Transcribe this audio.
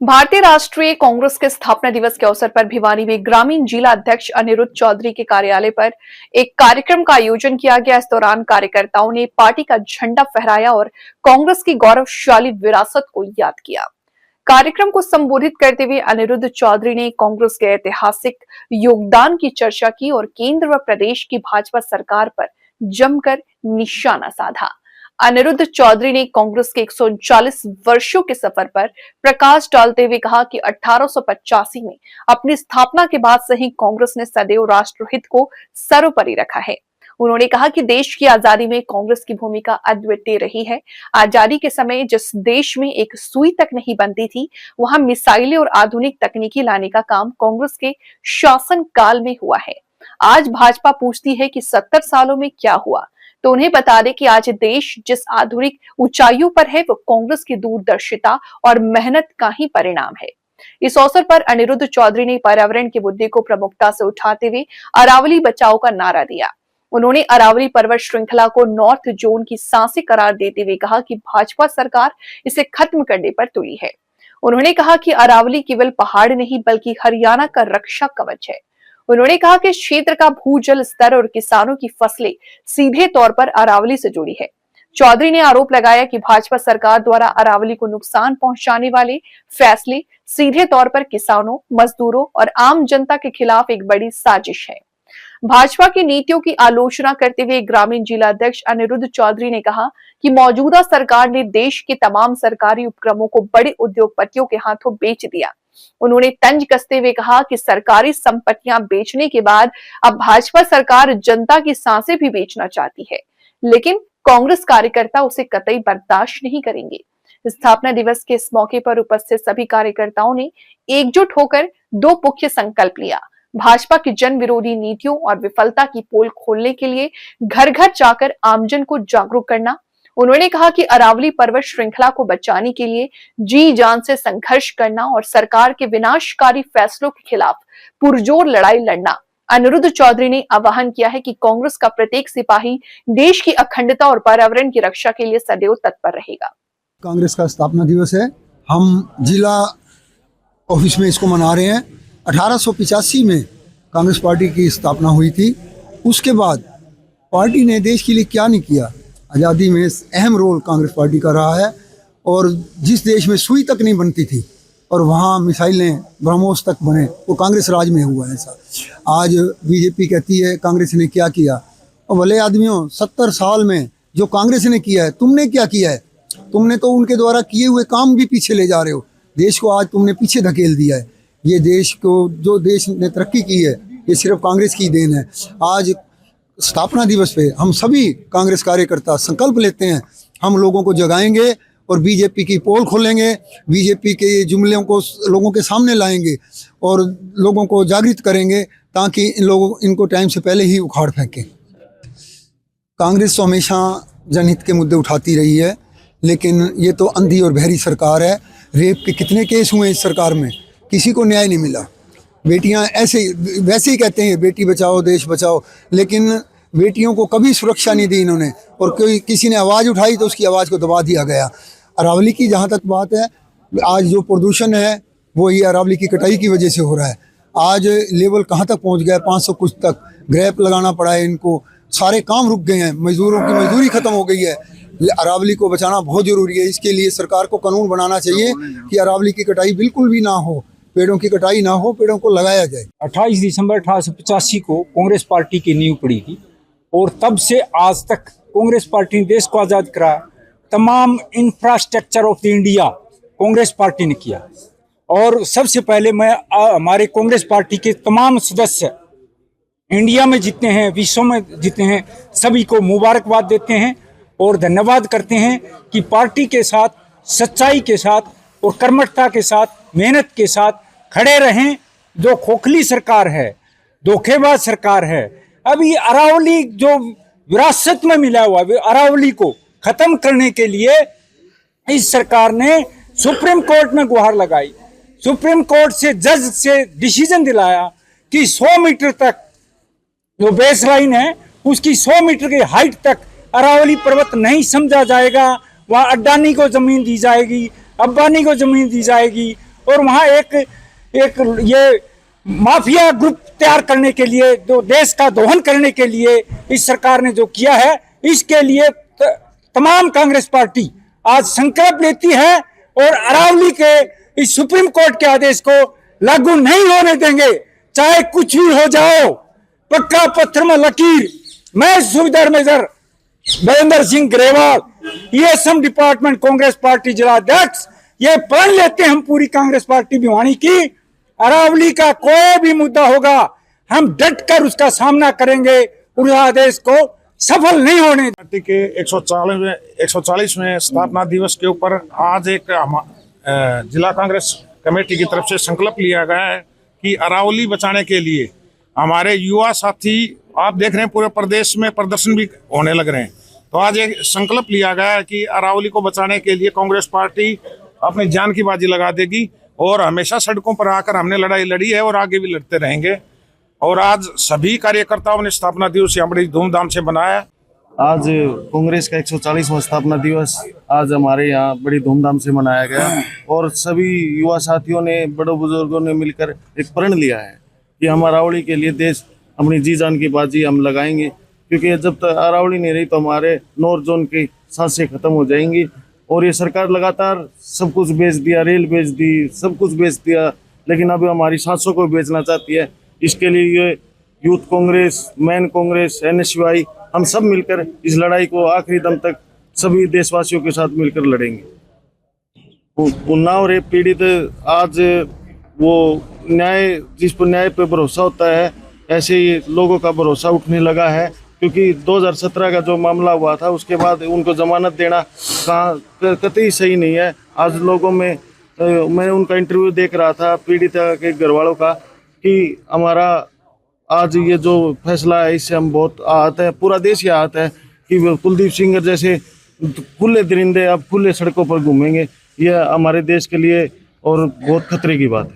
भारतीय राष्ट्रीय कांग्रेस के स्थापना दिवस के अवसर पर भिवानी में ग्रामीण जिला अध्यक्ष अनिरुद्ध चौधरी के कार्यालय पर एक कार्यक्रम का आयोजन किया गया। इस दौरान कार्यकर्ताओं ने पार्टी का झंडा फहराया और कांग्रेस की गौरवशाली विरासत को याद किया। कार्यक्रम को संबोधित करते हुए अनिरुद्ध चौधरी ने कांग्रेस के ऐतिहासिक योगदान की चर्चा की और केंद्र व प्रदेश की भाजपा सरकार पर जमकर निशाना साधा। अनिरुद्ध चौधरी ने कांग्रेस के 139 वर्षों के सफर पर प्रकाश डालते हुए कहा कि 1885 में अपनी स्थापना के बाद से ही कांग्रेस ने सदैव राष्ट्रहित को सर्वोपरि रखा है। उन्होंने कहा कि देश की आजादी में कांग्रेस की भूमिका अद्वितीय रही है। आजादी के समय जिस देश में एक सुई तक नहीं बनती थी, वहां मिसाइलें और आधुनिक तकनीकी लाने का काम कांग्रेस के शासन काल में हुआ है। आज भाजपा पूछती है कि 70 सालों में क्या हुआ, तो उन्हें बता दें कि आज देश जिस आधुनिक ऊंचाइयों पर है, वो कांग्रेस की दूरदर्शिता और मेहनत का ही परिणाम है। इस अवसर पर अनिरुद्ध चौधरी ने पर्यावरण के मुद्दे को प्रमुखता से उठाते हुए अरावली बचाओ का नारा दिया। उन्होंने अरावली पर्वत श्रृंखला को नॉर्थ जोन की सांसें करार देते हुए कहा कि भाजपा सरकार इसे खत्म करने पर तुली है। उन्होंने कहा कि अरावली केवल पहाड़ नहीं बल्कि हरियाणा का रक्षा कवच है। उन्होंने कहा कि इस क्षेत्र का भूजल स्तर और किसानों की फसलें सीधे तौर पर अरावली से जुड़ी है। चौधरी ने आरोप लगाया कि भाजपा सरकार द्वारा अरावली को नुकसान पहुंचाने वाले फैसले सीधे तौर पर किसानों, मजदूरों और आम जनता के खिलाफ एक बड़ी साजिश है। भाजपा की नीतियों की आलोचना करते हुए ग्रामीण जिला अध्यक्ष अनिरुद्ध चौधरी ने कहा कि मौजूदा सरकार ने देश के तमाम सरकारी उपक्रमों को बड़े उद्योगपतियों के हाथों बेच दिया। उन्होंने तंज कसते हुए कहा कि सरकारी संपत्तियां बेचने के बाद अब भाजपा सरकार जनता की सांसें भी बेचना चाहती है, लेकिन कांग्रेस कार्यकर्ता उसे कतई बर्दाश्त नहीं करेंगे। स्थापना दिवस के इस मौके पर उपस्थित सभी कार्यकर्ताओं ने एकजुट होकर दो मुख्य संकल्प लिया। भाजपा की जन विरोधी नीतियों और विफलता की पोल खोलने के लिए घर घर जाकर आमजन को जागरूक करना। उन्होंने कहा कि अरावली पर्वत श्रृंखला को बचाने के लिए जी जान से संघर्ष करना और सरकार के विनाशकारी फैसलों के खिलाफ पुरजोर लड़ाई लड़ना। अनिरुद्ध चौधरी ने आह्वान किया है कि कांग्रेस का प्रत्येक सिपाही देश की अखंडता और पर्यावरण की रक्षा के लिए सदैव तत्पर रहेगा। कांग्रेस का स्थापना दिवस है, हम जिला ऑफिस में इसको मना रहे हैं। 1885 में कांग्रेस पार्टी की स्थापना हुई थी। उसके बाद पार्टी ने देश के लिए क्या नहीं किया। आज़ादी में अहम रोल कांग्रेस पार्टी का रहा है और जिस देश में सुई तक नहीं बनती थी और वहाँ मिसाइलें ब्रह्मोस तक बने, वो कांग्रेस राज में हुआ है। ऐसा आज बीजेपी कहती है कांग्रेस ने क्या किया। और भले आदमियों, 70 साल में जो कांग्रेस ने किया है, तुमने क्या किया है? तुमने तो उनके द्वारा किए हुए काम भी पीछे ले जा रहे हो। देश को आज तुमने पीछे धकेल दिया है। ये देश को, जो देश ने तरक्की की है, ये सिर्फ कांग्रेस की देन है। आज स्थापना दिवस पे हम सभी कांग्रेस कार्यकर्ता संकल्प लेते हैं, हम लोगों को जगाएंगे और बीजेपी की पोल खोलेंगे, बीजेपी के ये जुमलों को लोगों के सामने लाएंगे और लोगों को जागृत करेंगे ताकि इनको टाइम से पहले ही उखाड़ फेंकें। कांग्रेस तो हमेशा जनहित के मुद्दे उठाती रही है, लेकिन ये तो अंधी और बहरी सरकार है। रेप के कितने केस हुए इस सरकार में, किसी को न्याय नहीं मिला। बेटियां वैसे ही कहते हैं बेटी बचाओ देश बचाओ, लेकिन बेटियों को कभी सुरक्षा नहीं दी इन्होंने। और कोई किसी ने आवाज़ उठाई तो उसकी आवाज़ को दबा दिया गया। अरावली की जहाँ तक बात है, आज जो प्रदूषण है वो ये अरावली की कटाई की वजह से हो रहा है। आज लेवल कहाँ तक पहुँच गया, 500 कुछ तक ग्रैप लगाना पड़ा है इनको। सारे काम रुक गए हैं, मजदूरों की मजदूरी खत्म हो गई है। अरावली को बचाना बहुत ज़रूरी है। इसके लिए सरकार को कानून बनाना चाहिए कि अरावली की कटाई बिल्कुल भी ना हो, पेड़ों की कटाई ना हो, पेड़ों को लगाया जाए। 28 दिसंबर 1885 को कांग्रेस पार्टी की नींव पड़ी थी और तब से आज तक कांग्रेस पार्टी ने देश को आज़ाद कराया। तमाम infrastructure of the India Congress party ने किया। और सबसे पहले मैं हमारे कांग्रेस पार्टी के तमाम सदस्य इंडिया में जितने हैं, विश्व में जितने हैं, सभी को मुबारकबाद देते हैं और धन्यवाद करते हैं कि पार्टी के साथ, सच्चाई के साथ और कर्मठता के साथ, मेहनत के साथ खड़े रहें। जो खोखली सरकार है, धोखेबाज सरकार है, अभी अरावली जो विरासत में मिला हुआ है, अरावली को खत्म करने के लिए इस सरकार ने सुप्रीम कोर्ट में गुहार लगाई। सुप्रीम कोर्ट से जज से डिसीजन दिलाया कि 100 मीटर तक जो बेस लाइन है, उसकी 100 मीटर की हाइट तक अरावली पर्वत नहीं समझा जाएगा। वहाँ अडानी को जमीन दी जाएगी, अंबानी को जमीन दी जाएगी और वहां एक ये माफिया ग्रुप तैयार करने के लिए, जो देश का दोहन करने के लिए इस सरकार ने जो किया है, इसके लिए तमाम कांग्रेस पार्टी आज संकल्प लेती है और अरावली के इस सुप्रीम कोर्ट के आदेश को लागू नहीं होने देंगे, चाहे कुछ भी हो जाओ। पक्का पत्थर में लकीर। मैं सूबेदार major Narendra Singh Grewal, ESM department Congress party जिला अध्यक्ष, ये प्रण लेते हैं हम पूरी कांग्रेस पार्टी भिवानी की, अरावली का कोई भी मुद्दा होगा हम डट कर उसका सामना करेंगे, उस आदेश को सफल नहीं होने। पार्टी के 140वें स्थापना दिवस के ऊपर आज एक जिला कांग्रेस कमेटी की तरफ से संकल्प लिया गया है कि अरावली बचाने के लिए हमारे युवा साथी, आप देख रहे हैं पूरे प्रदेश में प्रदर्शन भी होने लग रहे हैं, तो आज एक संकल्प लिया गया है कि अरावली को बचाने के लिए कांग्रेस पार्टी अपनी जान की बाजी लगा देगी और हमेशा सड़कों पर आकर हमने लड़ाई लड़ी है और आगे भी लड़ते रहेंगे। और आज सभी कार्यकर्ताओं ने स्थापना दिवस यहाँ बड़ी धूमधाम से मनाया। आज कांग्रेस का 140वां स्थापना दिवस आज हमारे यहाँ बड़ी धूमधाम से मनाया गया और सभी युवा साथियों ने, बड़े बुजुर्गों ने मिलकर एक प्रण लिया है कि हम अरावली के लिए देश अपनी जी जान की बाजी हम लगाएंगे, क्योंकि जब तक अरावली नहीं रही तो हमारे नॉर्थ जोन की सांसें खत्म हो जाएंगी। और ये सरकार लगातार सब कुछ बेच दिया, रेल बेच दी, सब कुछ बेच दिया, लेकिन अब हमारी सांसों को बेचना चाहती है। इसके लिए ये youth Congress, man Congress, NSY, हम सब मिलकर इस लड़ाई को आखिरी दम तक सभी देशवासियों के साथ मिलकर लड़ेंगे। उन्नाव रेप पीड़ित आज वो न्याय, जिस पर न्याय पे भरोसा होता है, ऐसे ही लोगों का भरोसा उठने लगा है, क्योंकि 2017 का जो मामला हुआ था उसके बाद उनको जमानत देना कतई सही नहीं है। आज लोगों में, मैं उनका इंटरव्यू देख रहा था पीड़िता के घर वालों का, कि हमारा आज ये जो फैसला है इससे हम बहुत आहत है, पूरा देश ही आहत है कि कुलदीप सिंह जैसे खुले दरिंदे अब खुले सड़कों पर घूमेंगे। यह हमारे देश के लिए और बहुत खतरे की बात है।